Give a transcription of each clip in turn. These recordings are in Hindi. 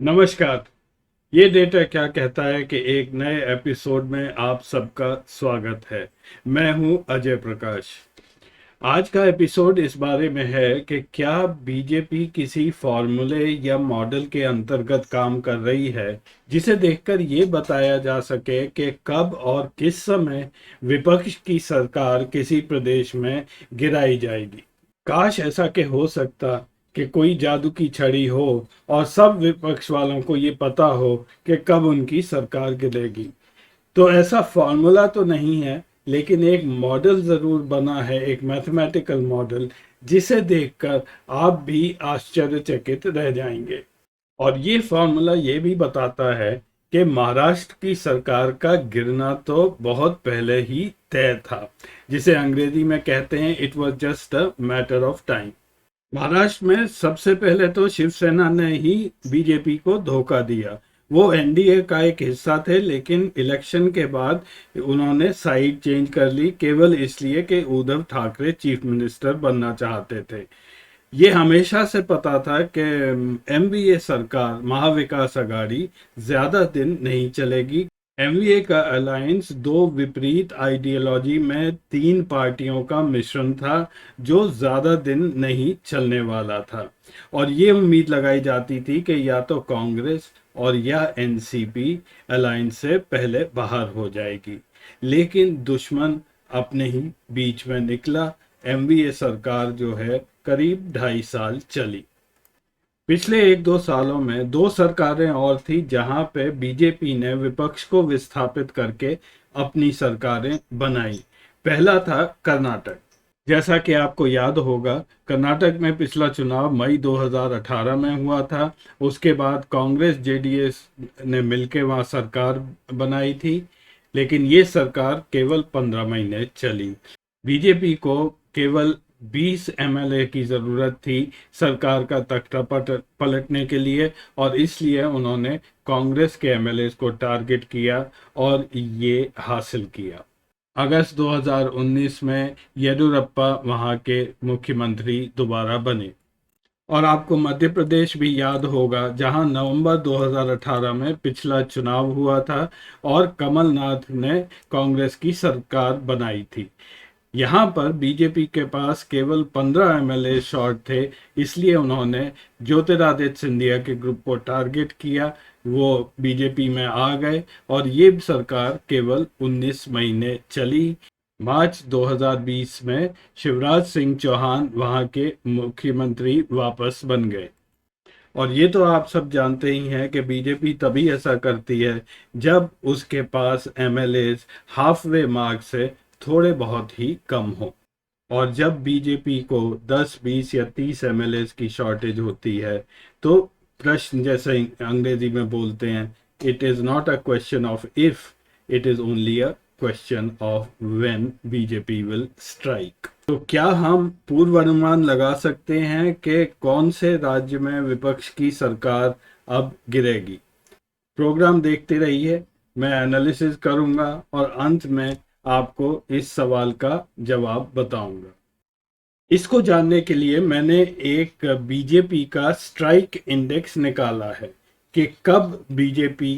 नमस्कार। ये डेटा क्या कहता है कि एक नए एपिसोड में आप सबका स्वागत है। मैं हूं अजय प्रकाश। आज का एपिसोड इस बारे में है कि क्या बीजेपी किसी फॉर्मूले या मॉडल के अंतर्गत काम कर रही है जिसे देखकर ये बताया जा सके कि कब और किस समय विपक्ष की सरकार किसी प्रदेश में गिराई जाएगी। काश ऐसा के हो सकता कि कोई जादू की छड़ी हो और सब विपक्ष वालों को ये पता हो कि कब उनकी सरकार गिरेगी। तो ऐसा फॉर्मूला तो नहीं है, लेकिन एक मॉडल ज़रूर बना है, एक मैथमेटिकल मॉडल जिसे देखकर आप भी आश्चर्यचकित रह जाएंगे। और ये फॉर्मूला ये भी बताता है कि महाराष्ट्र की सरकार का गिरना तो बहुत पहले ही तय था, जिसे अंग्रेजी में कहते हैं it was just a matter of time. Maharashtra में सबसे पहले तो शिवसेना ने ही बीजेपी को धोखा दिया। वो एनडीए का एक हिस्सा थे, लेकिन इलेक्शन के बाद उन्होंने साइड चेंज कर ली केवल इसलिए कि उद्धव ठाकरे चीफ मिनिस्टर बनना चाहते थे। ये हमेशा से पता था कि एमवीए सरकार महाविकास अघाड़ी ज्यादा दिन नहीं चलेगी। एमवीए का अलायंस दो विपरीत आइडियोलॉजी में तीन पार्टियों का मिश्रण था जो ज्यादा दिन नहीं चलने वाला था। और ये उम्मीद लगाई जाती थी कि या तो कांग्रेस और या एनसीपी अलायंस से पहले बाहर हो जाएगी, लेकिन दुश्मन अपने ही बीच में निकला। एमवीए सरकार जो है करीब 2.5 साल चली। पिछले 1-2 सालों में दो सरकारें और थी जहां पे बीजेपी ने विपक्ष को विस्थापित करके अपनी सरकारें बनाई। पहला था कर्नाटक। जैसा कि आपको याद होगा, कर्नाटक में पिछला चुनाव मई 2018 में हुआ था। उसके बाद कांग्रेस जेडीएस ने मिलकर वहां सरकार बनाई थी, लेकिन ये सरकार केवल 15 महीने चली। बीजेपी को केवल 20 एमएलए की जरूरत थी सरकार का तख्ता पलटने के लिए, और इसलिए उन्होंने कांग्रेस के एमएलए को टारगेट किया और ये हासिल किया। अगस्त 2019 में येदियुरप्पा वहां के मुख्यमंत्री दोबारा बने। और आपको मध्य प्रदेश भी याद होगा, जहां नवंबर 2018 में पिछला चुनाव हुआ था और कमलनाथ ने कांग्रेस की सरकार बनाई थी। यहाँ पर बीजेपी के पास केवल 15 एमएलए शॉर्ट थे, इसलिए उन्होंने ज्योतिरादित्य सिंधिया के ग्रुप को टारगेट किया। वो बीजेपी में आ गए और ये सरकार केवल 19 महीने चली। मार्च 2020 में शिवराज सिंह चौहान वहां के मुख्यमंत्री वापस बन गए। और ये तो आप सब जानते ही हैं कि बीजेपी तभी ऐसा करती है जब उसके पास एमएलए हाफ वे मार्क से थोड़े बहुत ही कम हो। और जब बीजेपी को 10, 20 या 30 एमएलए की शॉर्टेज होती है, तो प्रश्न जैसे अंग्रेजी में बोलते हैं, it is not a question of if, it is only a question of when BJP will strike. तो क्या हम पूर्वानुमान लगा सकते हैं कि कौन से राज्य में विपक्ष की सरकार अब गिरेगी? प्रोग्राम देखते रहिए, मैं एनालिसिस करूंगा और अंत में आपको इस सवाल का जवाब बताऊंगा। इसको जानने के लिए मैंने एक बीजेपी का स्ट्राइक इंडेक्स निकाला है कि कब बीजेपी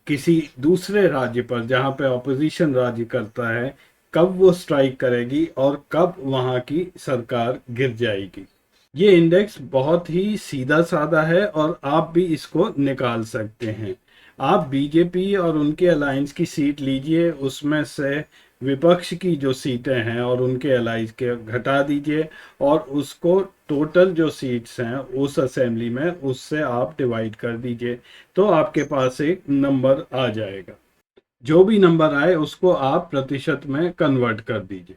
किसी दूसरे राज्य पर, जहां पे ऑपोजिशन राज्य करता है, कब वो स्ट्राइक करेगी और कब वहां की सरकार गिर जाएगी। ये इंडेक्स बहुत ही सीधा साधा है और आप भी इसको निकाल सकते हैं। आप बीजेपी और उनके अलायंस की सीट लीजिए, उसमें से विपक्ष की जो सीटें हैं और उनके अलायंस के घटा दीजिए, और उसको टोटल जो सीट्स हैं उस असेंबली में उससे आप डिवाइड कर दीजिए, तो आपके पास एक नंबर आ जाएगा। जो भी नंबर आए उसको आप प्रतिशत में कन्वर्ट कर दीजिए।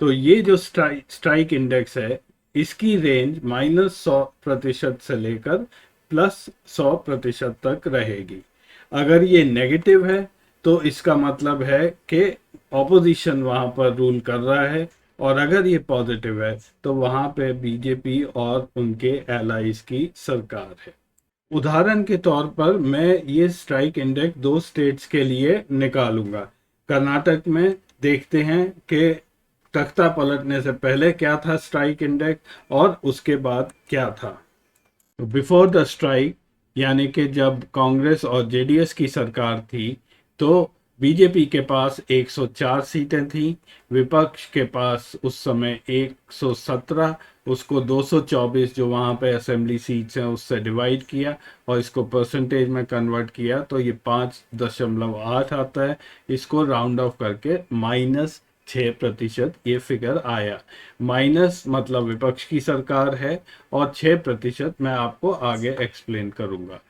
तो ये जो स्ट्राइक इंडेक्स है, इसकी रेंज -100% से लेकर +100% तक रहेगी। अगर ये नेगेटिव है तो इसका मतलब है कि ऑपोजिशन वहां पर रूल कर रहा है, और अगर ये पॉजिटिव है तो वहां पे बीजेपी और उनके एलाइज की सरकार है। उदाहरण के तौर पर मैं ये स्ट्राइक इंडेक्स दो स्टेट्स के लिए निकालूंगा। कर्नाटक में देखते हैं कि तख्ता पलटने से पहले क्या था, स्ट्राइक इंडेक्स, और उसके बाद क्या था। बिफोर द स्ट्राइक यानी कि जब कांग्रेस और जेडीएस की सरकार थी तो बीजेपी के पास 104 सीटें थीं, विपक्ष के पास उस समय 117, उसको 224 जो वहाँ पे असेंबली सीट्स हैं उससे डिवाइड किया और इसको परसेंटेज में कन्वर्ट किया तो ये 5.8 आता है। इसको राउंड ऑफ करके -6% ये फिगर आया। माइनस मतलब विपक्ष की सरकार है और 6% मैं आपको आगे एक्सप्लेन करूंगा।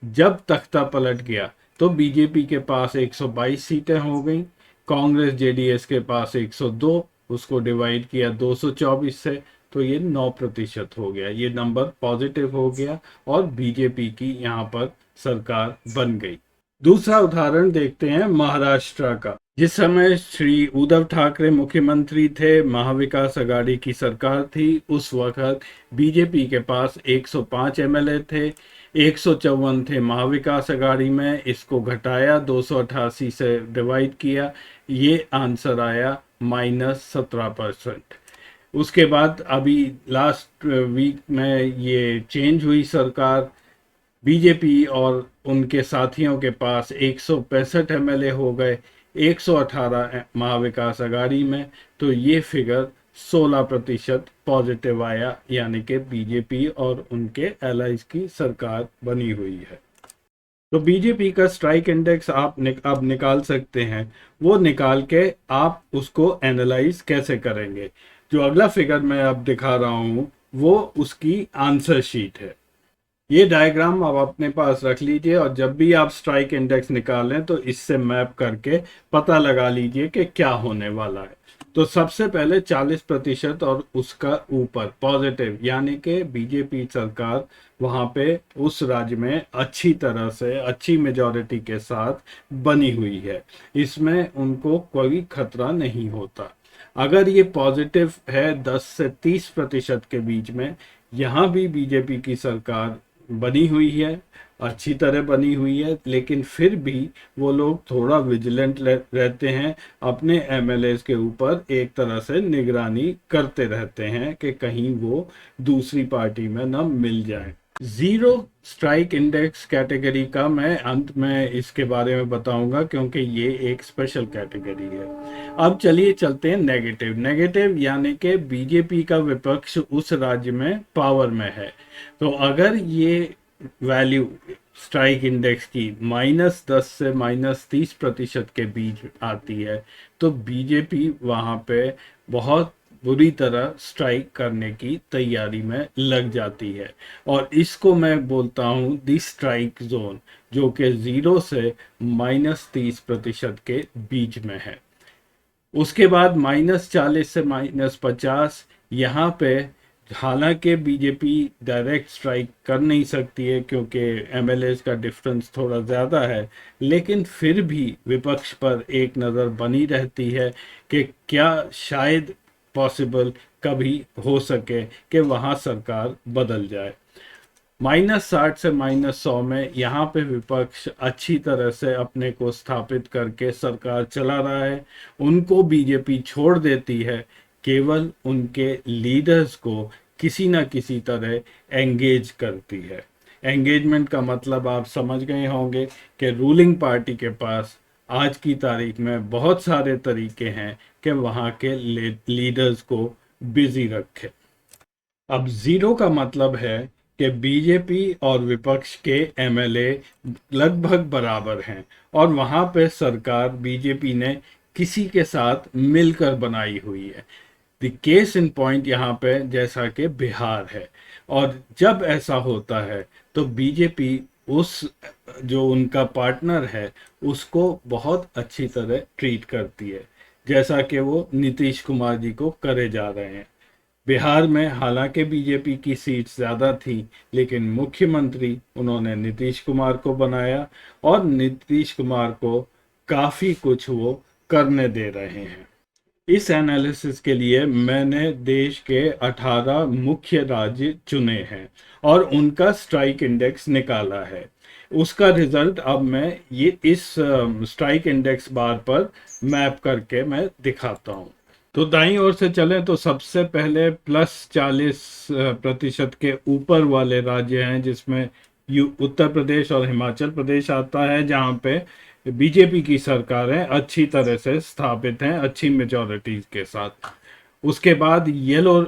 जब तख्ता पलट गया तो बीजेपी के पास 122 सीटें हो गई, कांग्रेस जेडीएस के पास 102, उसको डिवाइड किया 224 से तो ये 9% हो गया। ये नंबर पॉजिटिव हो गया और बीजेपी की यहाँ पर सरकार बन गई। दूसरा उदाहरण देखते हैं महाराष्ट्र का। जिस समय श्री उद्धव ठाकरे मुख्यमंत्री थे, महाविकास अघाड़ी की सरकार थी, उस वक्त बीजेपी के पास 105 एमएलए थे, 154 थे महाविकास अघाड़ी में, इसको घटाया 288 से डिवाइड किया, ये आंसर आया -17%। उसके बाद अभी लास्ट वीक में ये चेंज हुई सरकार, बीजेपी और उनके साथियों के पास 165 एमएलए हो गए, 118 महाविकास अघाड़ी में, तो ये फिगर 16% पॉजिटिव आया, यानी कि बीजेपी और उनके एलाइज की सरकार बनी हुई है। तो बीजेपी का स्ट्राइक इंडेक्स आप अब निकाल सकते हैं। वो निकाल के आप उसको एनालाइज कैसे करेंगे? जो अगला फिगर मैं अब दिखा रहा हूं वो उसकी आंसर शीट है। ये डायग्राम आप अपने पास रख लीजिए और जब भी आप स्ट्राइक इंडेक्स निकालें तो इससे मैप करके पता लगा लीजिए कि क्या होने वाला है। तो सबसे पहले 40% और उसका ऊपर पॉजिटिव, यानी कि बीजेपी सरकार वहां पे उस राज्य में अच्छी तरह से अच्छी मेजॉरिटी के साथ बनी हुई है, इसमें उनको कोई खतरा नहीं होता। अगर ये पॉजिटिव है 10 से 30% के बीच में, यहाँ भी बीजेपी की सरकार बनी हुई है, अच्छी तरह बनी हुई है, लेकिन फिर भी वो लोग थोड़ा विजिलेंट रहते हैं, अपने एमएलएस के ऊपर एक तरह से निगरानी करते रहते हैं कि कहीं वो दूसरी पार्टी में न मिल जाए। जीरो स्ट्राइक इंडेक्स कैटेगरी का मैं अंत में इसके बारे में बताऊंगा क्योंकि ये एक स्पेशल कैटेगरी है। अब चलिए चलते हैं नेगेटिव। नेगेटिव यानी कि बीजेपी का विपक्ष उस राज्य में पावर में है, तो अगर ये वैल्यू स्ट्राइक इंडेक्स की -10 से -30% के बीच आती है तो बीजेपी वहां पे बहुत बुरी तरह स्ट्राइक करने की तैयारी में लग जाती है और इसको मैं बोलता हूं दी स्ट्राइक जोन, जो कि 0 से -30% के बीच में है। उसके बाद -40 से -50, यहाँ पे हालांकि बीजेपी डायरेक्ट स्ट्राइक कर नहीं सकती है क्योंकि एमएलए का डिफरेंस थोड़ा ज़्यादा है, लेकिन फिर भी विपक्ष पर एक नज़र बनी रहती है कि क्या शायद पॉसिबल कभी हो सके कि वहाँ सरकार बदल जाए। -60 से -100 में यहाँ पे विपक्ष अच्छी तरह से अपने को स्थापित करके सरकार चला रहा है, उनको बीजेपी छोड़ देती है, केवल उनके लीडर्स को किसी न किसी तरह एंगेज करती है। एंगेजमेंट का मतलब आप समझ गए होंगे कि रूलिंग पार्टी के पास आज की तारीख में बहुत सारे तरीके हैं कि वहाँ के लीडर्स को बिजी रखे। अब जीरो का मतलब है कि बीजेपी और विपक्ष के एमएलए लगभग बराबर हैं और वहाँ पे सरकार बीजेपी ने किसी के साथ मिलकर बनाई हुई है। द केस इन पॉइंट यहाँ पे जैसा कि बिहार है, और जब ऐसा होता है तो बीजेपी उस जो उनका पार्टनर है उसको बहुत अच्छी तरह ट्रीट करती है, जैसा कि वो नीतीश कुमार जी को करे जा रहे हैं। बिहार में हालांकि बीजेपी की सीट ज़्यादा थी, लेकिन मुख्यमंत्री उन्होंने नीतीश कुमार को बनाया और नीतीश कुमार को काफ़ी कुछ वो करने दे रहे हैं। इस एनालिसिस के लिए मैंने देश के 18 मुख्य राज्य चुने हैं और उनका स्ट्राइक इंडेक्स निकाला है। उसका रिजल्ट अब मैं ये इस स्ट्राइक इंडेक्स बार पर मैप करके मैं दिखाता हूँ। तो दाईं ओर से चलें तो सबसे पहले +40% के ऊपर वाले राज्य हैं, जिसमें उत्तर प्रदेश और हिमाचल प्रदेश आता है, जहां पे बीजेपी की सरकारें अच्छी तरह से स्थापित हैं, अच्छी मेजॉरिटी के साथ। उसके बाद येलो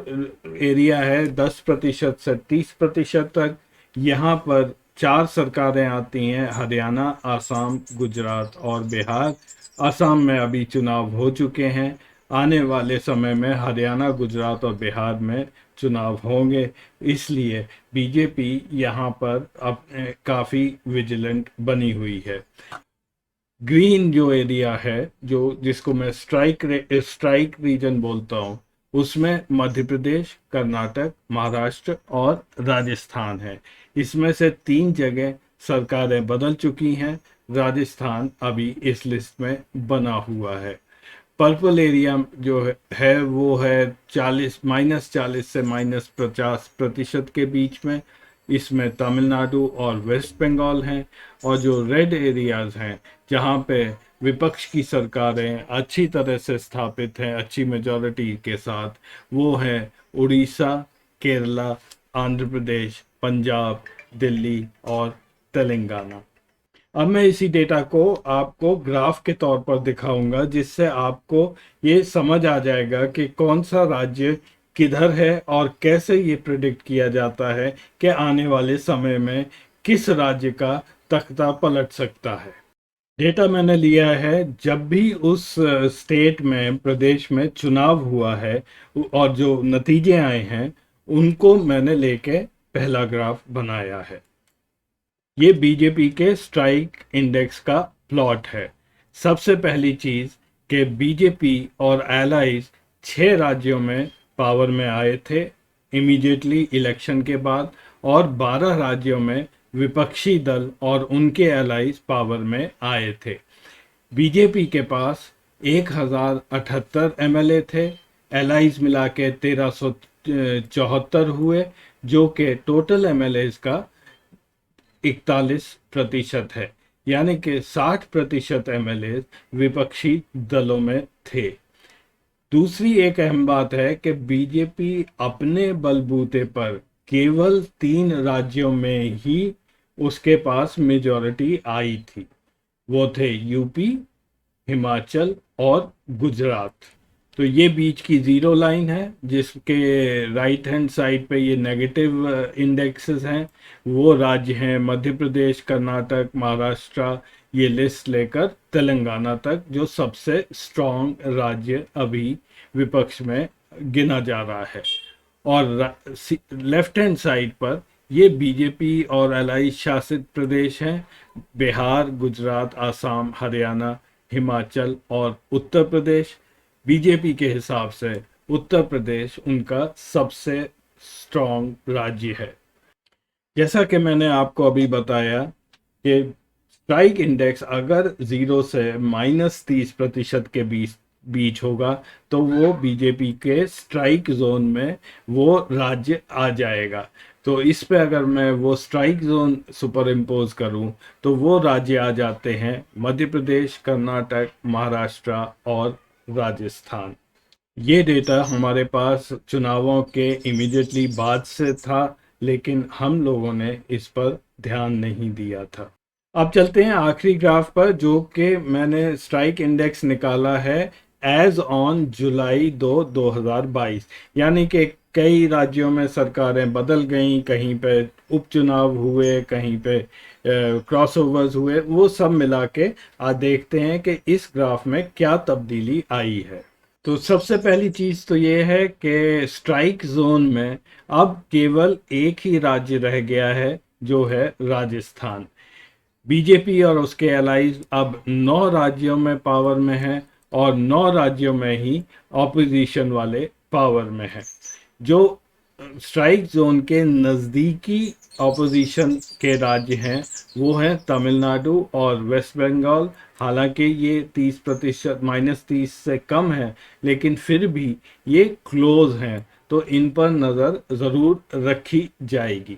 एरिया है 10% से 30% तक। यहाँ पर 4 सरकारें आती हैं, हरियाणा, आसाम, गुजरात और बिहार। असम में अभी चुनाव हो चुके हैं। आने वाले समय में हरियाणा, गुजरात और बिहार में चुनाव होंगे, इसलिए बीजेपी यहाँ पर अब काफ़ी विजिलेंट बनी हुई है। ग्रीन जो एरिया है, जो जिसको मैं स्ट्राइक रीजन बोलता हूँ, उसमें मध्य प्रदेश, कर्नाटक, महाराष्ट्र और राजस्थान है। इसमें से 3 जगह सरकारें बदल चुकी हैं। राजस्थान अभी इस लिस्ट में बना हुआ है। पर्पल एरिया जो है वो है 40 -40 से -50% के बीच में। इसमें तमिलनाडु और वेस्ट बंगाल हैं। और जो रेड एरियाज हैं, जहाँ पे विपक्ष की सरकारें अच्छी तरह से स्थापित हैं, अच्छी मेजॉरिटी के साथ, वो है उड़ीसा, केरला, आंध्र प्रदेश, पंजाब, दिल्ली और तेलंगाना। अब मैं इसी डेटा को आपको ग्राफ के तौर पर दिखाऊंगा, जिससे आपको ये समझ आ जाएगा कि कौन सा राज्य किधर है और कैसे ये प्रिडिक्ट किया जाता है कि आने वाले समय में किस राज्य का तख्ता पलट सकता है। डेटा मैंने लिया है जब भी उस स्टेट में, प्रदेश में चुनाव हुआ है और जो नतीजे आए हैं, उनको मैंने लेके पहला ग्राफ बनाया है। ये बीजेपी के स्ट्राइक इंडेक्स का प्लॉट है। सबसे पहली चीज कि बीजेपी और एलाइज 6 राज्यों में पावर में आए थे इमीडिएटली इलेक्शन के बाद, और 12 राज्यों में विपक्षी दल और उनके एलाइज पावर में आए थे। बीजेपी के पास 1078 एमएलए थे, एलाइज मिला के 1374 हुए, जो कि टोटल एमएलए का 41% है। यानी कि 60% एमएलए विपक्षी दलों में थे। दूसरी एक अहम बात है कि बीजेपी अपने बलबूते पर केवल 3 राज्यों में ही उसके पास मेजॉरिटी आई थी। वो थे यूपी, हिमाचल और गुजरात। तो ये बीच की जीरो लाइन है, जिसके राइट हैंड साइड पे ये नेगेटिव इंडेक्सेस हैं। वो राज्य हैं मध्य प्रदेश, कर्नाटक, महाराष्ट्र, ये लिस्ट लेकर तेलंगाना तक, जो सबसे स्ट्रॉन्ग राज्य अभी विपक्ष में गिना जा रहा है। और लेफ्ट हैंड साइड पर ये बीजेपी और एलआई शासित प्रदेश हैं, बिहार, गुजरात, आसाम, हरियाणा, हिमाचल और उत्तर प्रदेश। बीजेपी के हिसाब से उत्तर प्रदेश उनका सबसे स्ट्रॉन्ग राज्य है। जैसा कि मैंने आपको अभी बताया कि स्ट्राइक इंडेक्स अगर 0 से -30% के बीच होगा, तो वो बीजेपी के स्ट्राइक जोन में वो राज्य आ जाएगा। तो इस पे अगर मैं वो स्ट्राइक जोन सुपर इम्पोज करूँ, तो वो राज्य आ जाते हैं मध्य प्रदेश, कर्नाटक, महाराष्ट्र और राजस्थान। ये डेटा हमारे पास चुनावों के इमीडिएटली बाद से था, लेकिन हम लोगों ने इस पर ध्यान नहीं दिया था। अब चलते हैं आखिरी ग्राफ पर, जो कि मैंने स्ट्राइक इंडेक्स निकाला है एज ऑन जुलाई 2022। यानी कि कई राज्यों में सरकारें बदल गईं, कहीं पे उपचुनाव हुए, कहीं पे क्रॉसओवर्स हुए, वो सब मिला के आज देखते हैं कि इस ग्राफ में क्या तब्दीली आई है। तो सबसे पहली चीज़ तो ये है कि स्ट्राइक जोन में अब केवल एक ही राज्य रह गया है, जो है राजस्थान। बीजेपी और उसके एलाइज अब 9 राज्यों में पावर में है, और 9 राज्यों में ही ऑपोजिशन वाले पावर में है। जो स्ट्राइक जोन के नज़दीकी ऑपोजिशन के राज्य हैं, वो हैं तमिलनाडु और वेस्ट बंगाल। हालांकि ये 30% -30 से कम है, लेकिन फिर भी ये क्लोज हैं, तो इन पर नज़र ज़रूर रखी जाएगी।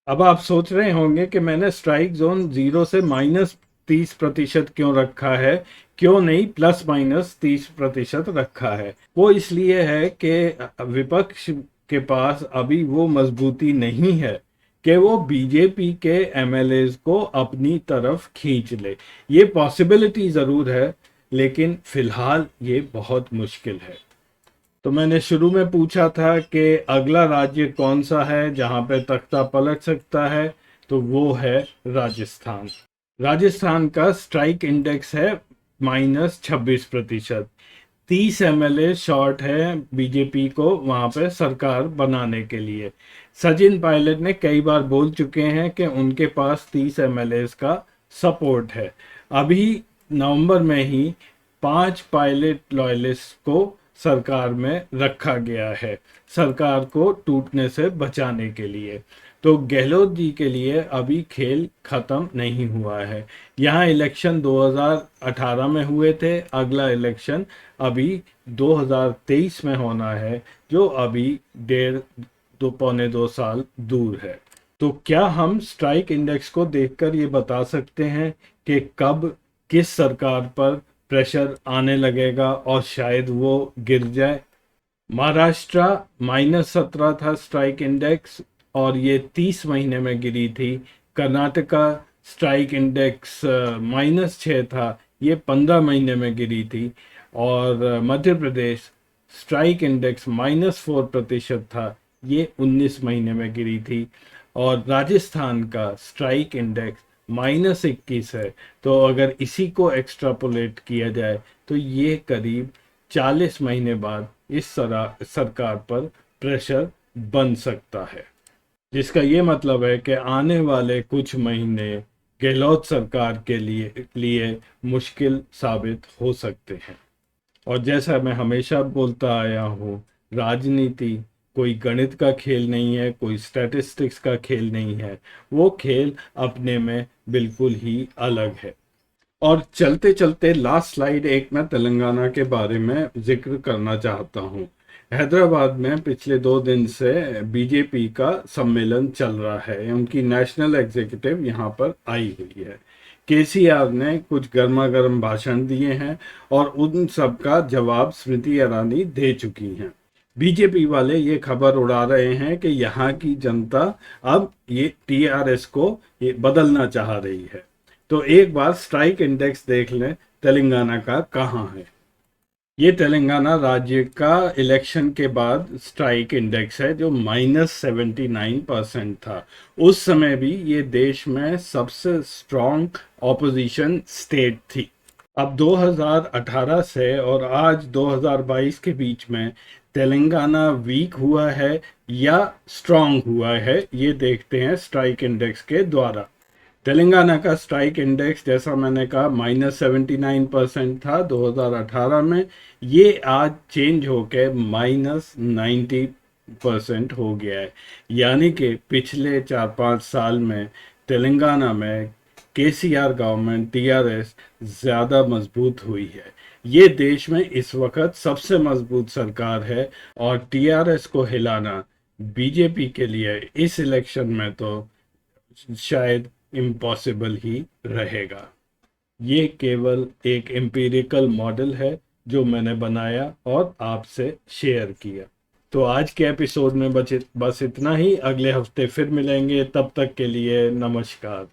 अब आप सोच रहे होंगे कि मैंने स्ट्राइक जोन 0 से -30% क्यों रखा है, क्यों नहीं +-30% रखा है। वो इसलिए है कि विपक्ष के पास अभी वो मजबूती नहीं है कि वो बीजेपी के एमएलएज को अपनी तरफ खींच ले। ये पॉसिबिलिटी ज़रूर है, लेकिन फिलहाल ये बहुत मुश्किल है। तो मैंने शुरू में पूछा था कि अगला राज्य कौन सा है जहां पे तख्ता पलट सकता है, तो वो है राजस्थान। राजस्थान का स्ट्राइक इंडेक्स है -26%। 30 एमएलए शॉर्ट है बीजेपी को वहां पे सरकार बनाने के लिए। सचिन पायलट ने कई बार बोल चुके हैं कि उनके पास 30 एमएलए का सपोर्ट है। अभी नवंबर में ही 5 पायलट लॉयलिस्ट को सरकार में रखा गया है, सरकार को टूटने से बचाने के लिए। तो गहलोत जी के लिए अभी खेल खत्म नहीं हुआ है। यहाँ इलेक्शन 2018 में हुए थे, अगला इलेक्शन अभी 2023 में होना है, जो अभी पौने 2 साल दूर है। तो क्या हम स्ट्राइक इंडेक्स को देखकर ये बता सकते हैं कि कब किस सरकार पर प्रेशर आने लगेगा और शायद वो गिर जाए? महाराष्ट्र -17 था स्ट्राइक इंडेक्स और ये 30 महीने में गिरी थी। कर्नाटका स्ट्राइक इंडेक्स -6 था, ये 15 महीने में गिरी थी। और मध्य प्रदेश स्ट्राइक इंडेक्स -4% था, ये 19 महीने में गिरी थी। और राजस्थान का स्ट्राइक इंडेक्स -21 है। तो अगर इसी को एक्स्ट्रापोलेट किया जाए तो ये करीब 40 महीने बाद इस सरकार पर प्रेशर बन सकता है, जिसका ये मतलब है कि आने वाले कुछ महीने गहलोत सरकार के लिए मुश्किल साबित हो सकते हैं। और जैसा मैं हमेशा बोलता आया हूँ, राजनीति कोई गणित का खेल नहीं है, कोई स्टैटिस्टिक्स का खेल नहीं है। वो खेल अपने में बिल्कुल ही अलग है। और चलते चलते लास्ट स्लाइड एक मैं तेलंगाना के बारे में जिक्र करना चाहता हूँ। हैदराबाद में पिछले 2 दिन से बीजेपी का सम्मेलन चल रहा है। उनकी नेशनल एग्जीक्यूटिव यहाँ पर आई हुई है। केसीआर ने कुछ गर्मा गर्म भाषण दिए हैं और उन सब का जवाब स्मृति ईरानी दे चुकी हैं। बीजेपी वाले ये खबर उड़ा रहे हैं कि यहाँ की जनता अब ये टीआरएस को ये बदलना चाह रही है। तो एक बार स्ट्राइक इंडेक्स देख लें तेलंगाना का कहाँ है। ये तेलंगाना राज्य का इलेक्शन के बाद स्ट्राइक इंडेक्स है, जो -79% था। उस समय भी ये देश में सबसे स्ट्रॉन्ग ऑपोजिशन स्टेट थी। अब 2018 से और आज 2022 के बीच में तेलंगाना वीक हुआ है या स्ट्रॉन्ग हुआ है, ये देखते हैं स्ट्राइक इंडेक्स के द्वारा। तेलंगाना का स्ट्राइक इंडेक्स, जैसा मैंने कहा, -79% था 2018 में। ये आज चेंज होकर -90% हो गया है। यानी कि पिछले 4-5 साल में तेलंगाना में केसीआर गवर्नमेंट टीआरएस ज़्यादा मजबूत हुई है। ये देश में इस वक्त सबसे मजबूत सरकार है और टीआरएस को हिलाना बीजेपी के लिए इस इलेक्शन में तो शायद इम्पॉसिबल ही रहेगा। ये केवल एक एम्पिरिकल मॉडल है जो मैंने बनाया और आपसे शेयर किया। तो आज के एपिसोड में बस इतना ही। अगले हफ्ते फिर मिलेंगे, तब तक के लिए नमस्कार।